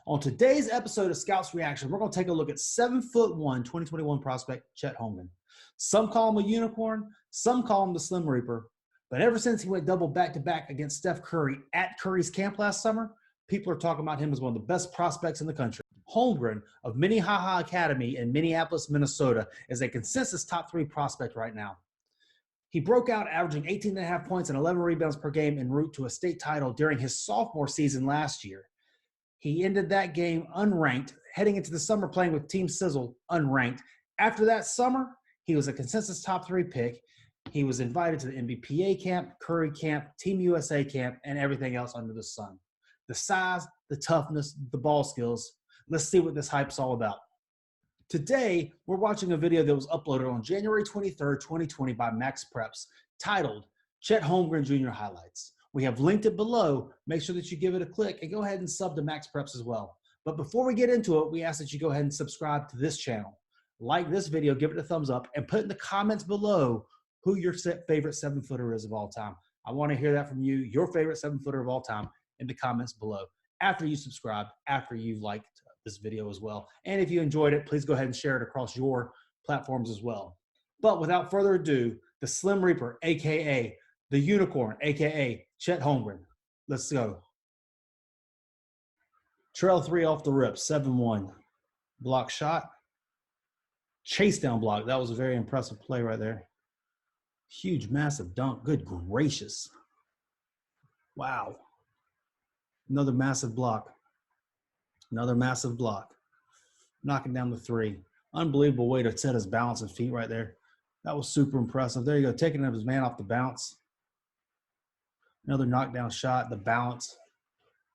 On today's episode of Scouts Reaction, we're going to take a look at 7'1", 2021 prospect Chet Holmgren. Some call him a unicorn, some call him the Slim Reaper, but ever since he went double back-to-back against Steph Curry at Curry's camp last summer, people are talking about him as one of the best prospects in the country. Holmgren of Minnehaha Academy in Minneapolis, Minnesota, is a consensus top 3 prospect right now. He broke out averaging 18.5 points and 11 rebounds per game en route to a state title during his sophomore season last year. He ended that game unranked, heading into the summer playing with Team Sizzle unranked. After that summer, he was a consensus top 3 pick. He was invited to the NBPA camp, Curry camp, Team USA camp, and everything else under the sun. The size, the toughness, the ball skills. Let's see what this hype's all about. Today, we're watching a video that was uploaded on January 23rd, 2020 by Max Preps, titled Chet Holmgren Jr. Highlights. We have linked it below. Make sure that you give it a click and go ahead and sub to Max Preps as well. But before we get into it, we ask that you go ahead and subscribe to this channel. Like this video, give it a thumbs up, and put in the comments below who your favorite 7-footer is of all time. I want to hear that from you, your favorite 7-footer of all time, in the comments below. After you subscribe, after you've liked this video as well. And if you enjoyed it, please go ahead and share it across your platforms as well. But without further ado, the Slim Reaper, AKA the Unicorn, AKA Chet Holmgren. Let's go. Trail 3 off the rip, 7-1. Block shot. Chase down block. That was a very impressive play right there. Huge, massive dunk. Good gracious. Wow. Another massive block. Another massive block. Knocking down the 3. Unbelievable way to set his balance and feet right there. That was super impressive. There you go. Taking his man off the bounce. Another knockdown shot. The balance.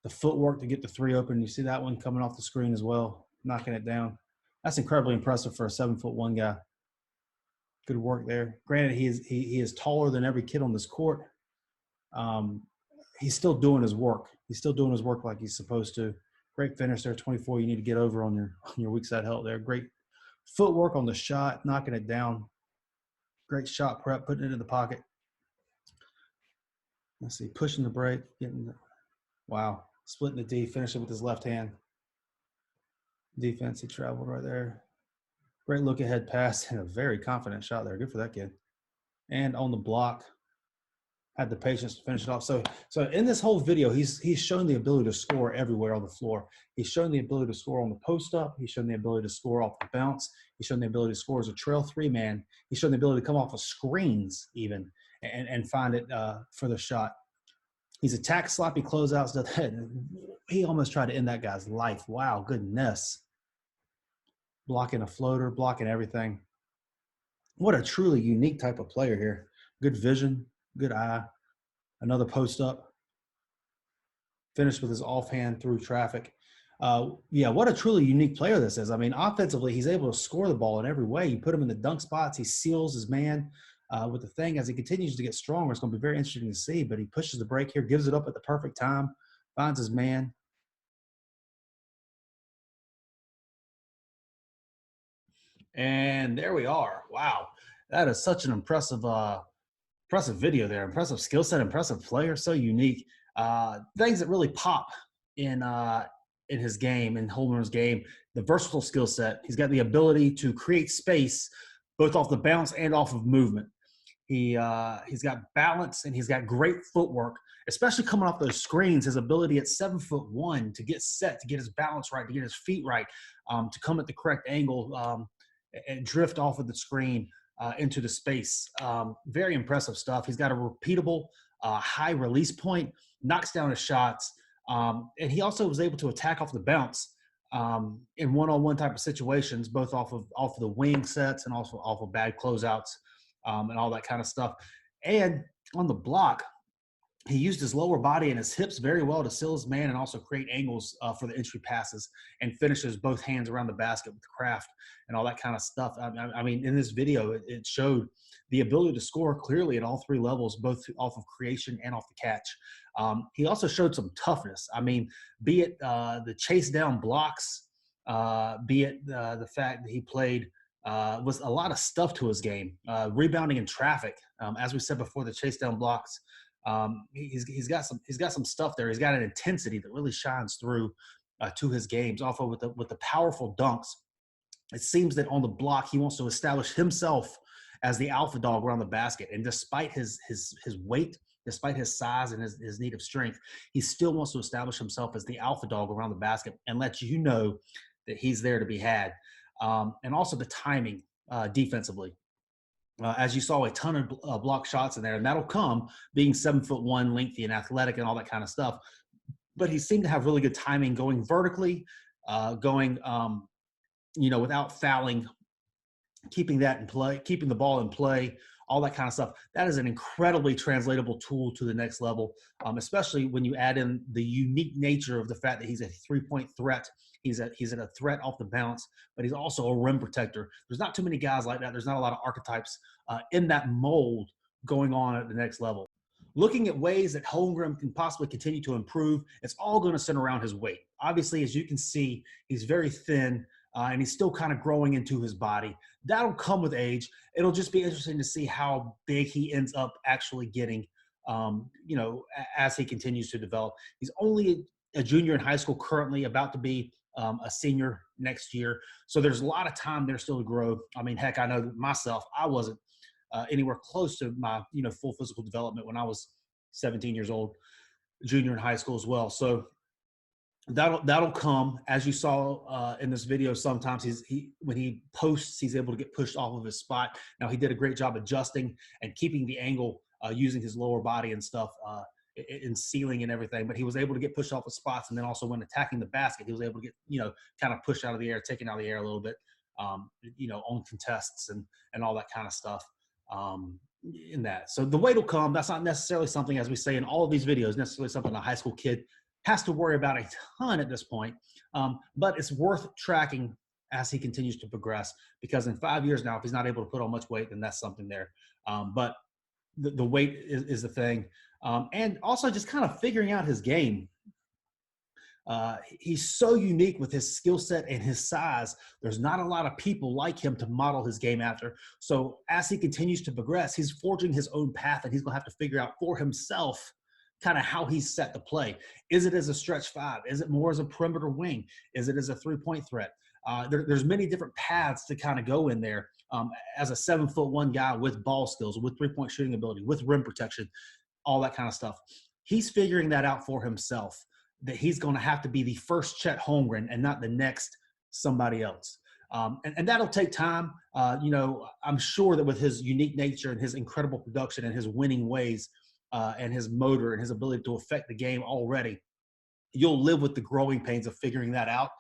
The footwork to get the 3 open. You see that one coming off the screen as well. Knocking it down. That's incredibly impressive for a 7'1" guy. Good work there. Granted, he is taller than every kid on this court. He's still doing his work. He's still doing his work like he's supposed to. Great finish there, 24. You need to get over on your weak side help there. Great footwork on the shot, knocking it down. Great shot prep, putting it in the pocket. Let's see, pushing the break, wow, splitting the D, finishing with his left hand. Defense, he traveled right there. Great look ahead pass and a very confident shot there. Good for that kid. And on the block, had the patience to finish it off. So in this whole video, he's shown the ability to score everywhere on the floor. He's shown the ability to score on the post up. He's shown the ability to score off the bounce. He's shown the ability to score as a trail 3 man. He's shown the ability to come off of screens even and find it for the shot. He's attacked sloppy closeouts. He almost tried to end that guy's life. Wow, goodness. Blocking a floater, blocking everything. What a truly unique type of player here. Good vision. Good eye. Another post up. Finished with his offhand through traffic. Yeah, what a truly unique player this is. I mean, offensively, he's able to score the ball in every way. You put him in the dunk spots. He seals his man with the thing. As he continues to get stronger, it's going to be very interesting to see. But he pushes the break here, gives it up at the perfect time, finds his man. And there we are. Wow. That is such an impressive video there. Impressive skill set, impressive player, so unique. Things that really pop in his game, in Holmgren's game, the versatile skill set. He's got the ability to create space both off the bounce and off of movement. He's got balance and he's got great footwork, especially coming off those screens. His ability at 7'1" to get set, to get his balance right, to get his feet right, to come at the correct angle and drift off of the screen. Into the space. Very impressive stuff. He's got a repeatable high release point, knocks down his shots, and he also was able to attack off the bounce in one-on-one type of situations, both off of the wing sets and also off of bad closeouts and all that kind of stuff. And on the block, he used his lower body and his hips very well to seal his man and also create angles for the entry passes and finishes both hands around the basket with craft and all that kind of stuff. I mean, in this video, it showed the ability to score clearly at all 3 levels, both off of creation and off the catch. He also showed some toughness. I mean, be it the chase down blocks, be it the fact that he played was a lot of stuff to his game, rebounding in traffic. As we said before, the chase down blocks. He's got some stuff there. He's got an intensity that really shines through to his games, also with the powerful dunks. It seems that on the block, he wants to establish himself as the alpha dog around the basket. And despite his weight, despite his size and his need of strength, he still wants to establish himself as the alpha dog around the basket and let you know that he's there to be had. And also the timing defensively. As you saw, a ton of block shots in there, and that'll come being 7'1", lengthy and athletic and all that kind of stuff. But he seemed to have really good timing going vertically, going without fouling, keeping that in play, keeping the ball in play, all that kind of stuff. That is an incredibly translatable tool to the next level, especially when you add in the unique nature of the fact that he's a three-point threat. He's a threat off the bounce, but he's also a rim protector. There's not too many guys like that. There's not a lot of archetypes in that mold going on at the next level. Looking at ways that Holmgren can possibly continue to improve, it's all going to center around his weight. Obviously, as you can see, he's very thin, and he's still kind of growing into his body. That'll come with age. It'll just be interesting to see how big he ends up actually getting, as he continues to develop. He's only a junior in high school currently, about to be a senior next year. So there's a lot of time there still to grow. I mean, heck, I know myself, I wasn't anywhere close to my, full physical development when I was 17 years old, junior in high school as well. So that'll come. As you saw in this video, sometimes when he posts, he's able to get pushed off of his spot. Now, he did a great job adjusting and keeping the angle using his lower body and stuff in sealing and everything, but he was able to get pushed off of spots. And then also when attacking the basket, he was able to get, kind of pushed out of the air, taken out of the air a little bit, on contests and all that kind of stuff in that. So the weight will come. That's not necessarily something, as we say in all of these videos, necessarily something a high school kid has to worry about a ton at this point. But it's worth tracking as he continues to progress, because in 5 years now, if he's not able to put on much weight, then that's something there. But the weight is the thing. And also just kind of figuring out his game. He's so unique with his skill set and his size. There's not a lot of people like him to model his game after. So as he continues to progress, he's forging his own path, and he's going to have to figure out for himself kind of how he's set to play. Is it as a stretch five? Is it more as a perimeter wing? Is it as a three-point threat? There's many different paths to kind of go in there as a 7'1" guy with ball skills, with three-point shooting ability, with rim protection, all that kind of stuff. He's figuring that out for himself, that he's going to have to be the first Chet Holmgren and not the next somebody else. And that'll take time. I'm sure that with his unique nature and his incredible production and his winning ways and his motor and his ability to affect the game already, you'll live with the growing pains of figuring that out.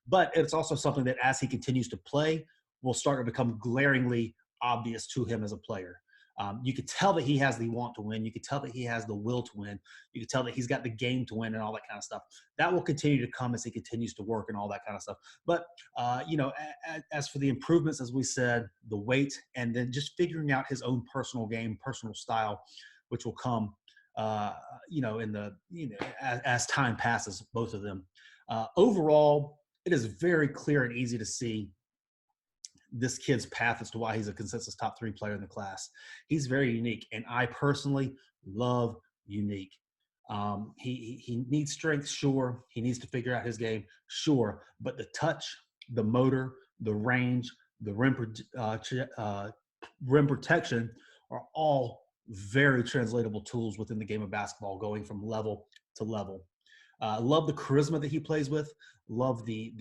But it's also something that as he continues to play will start to become glaringly obvious to him as a player. You could tell that he has the want to win. You could tell that he has the will to win. You could tell that he's got the game to win and all that kind of stuff. That will continue to come as he continues to work and all that kind of stuff. But, as for the improvements, as we said, the weight, and then just figuring out his own personal game, personal style, which will come, as time passes, both of them. Overall, it is very clear and easy to see this kid's path as to why he's a consensus top 3 player in the class. He's very unique, and I personally love unique. He needs strength, sure. He needs to figure out his game, sure. But the touch, the motor, the range, the rim protection are all very translatable tools within the game of basketball, going from level to level. Love the charisma that he plays with. Love the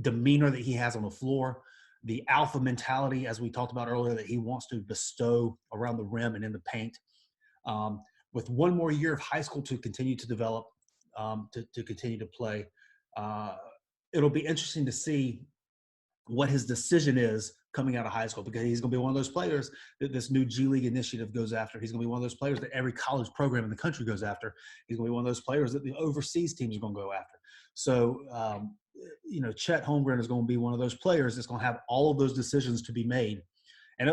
demeanor that he has on the floor, the alpha mentality, as we talked about earlier, that he wants to bestow around the rim and in the paint. With one more year of high school to continue to develop, to continue to play, it'll be interesting to see what his decision is coming out of high school, because he's going to be one of those players that this new G League initiative goes after. He's going to be one of those players that every college program in the country goes after. He's going to be one of those players that the overseas teams are going to go after. So, Chet Holmgren is going to be one of those players that's going to have all of those decisions to be made. And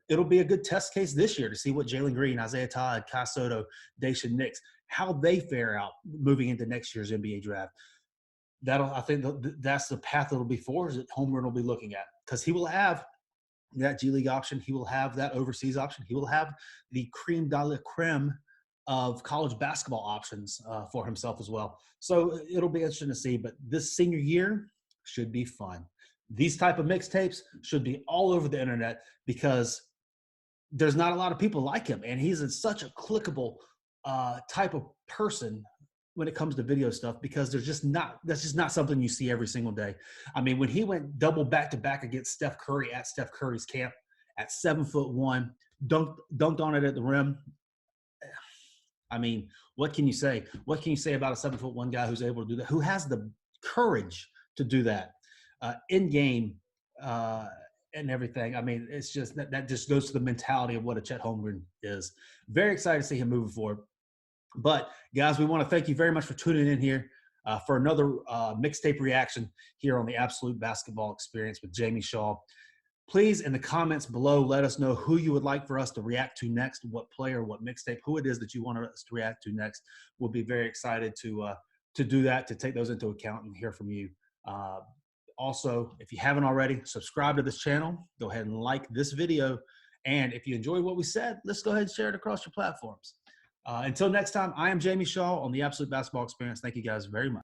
it'll be a good test case this year to see what Jalen Green, Isaiah Todd, Kai Soto, Daishen Nix, how they fare out moving into next year's NBA draft. I think that's the path it'll be for, is that Holmgren will be looking at, because he will have that G League option. He will have that overseas option. He will have the creme de la creme of college basketball options for himself as well. So it'll be interesting to see. But this senior year should be fun. These type of mixtapes should be all over the internet because there's not a lot of people like him, and he's in such a clickable type of person when it comes to video stuff, because that's just not something you see every single day. I mean, when he went double back to back against Steph Curry at Steph Curry's camp at 7'1", dunked on it at the rim. I mean, what can you say? What can you say about a 7'1" guy who's able to do that, who has the courage to do that in game and everything? I mean, it's just that just goes to the mentality of what a Chet Holmgren is. Very excited to see him moving forward. But guys, we want to thank you very much for tuning in here for another mixtape reaction here on the Absolute Basketball Experience with Jamie Shaw. Please, in the comments below, let us know who you would like for us to react to next, what player, what mixtape, who it is that you want us to react to next. We'll be very excited to do that, to take those into account and hear from you. Also, if you haven't already, subscribe to this channel. Go ahead and like this video. And if you enjoyed what we said, let's go ahead and share it across your platforms. Until next time, I am Jamie Shaw on the Absolute Basketball Experience. Thank you guys very much.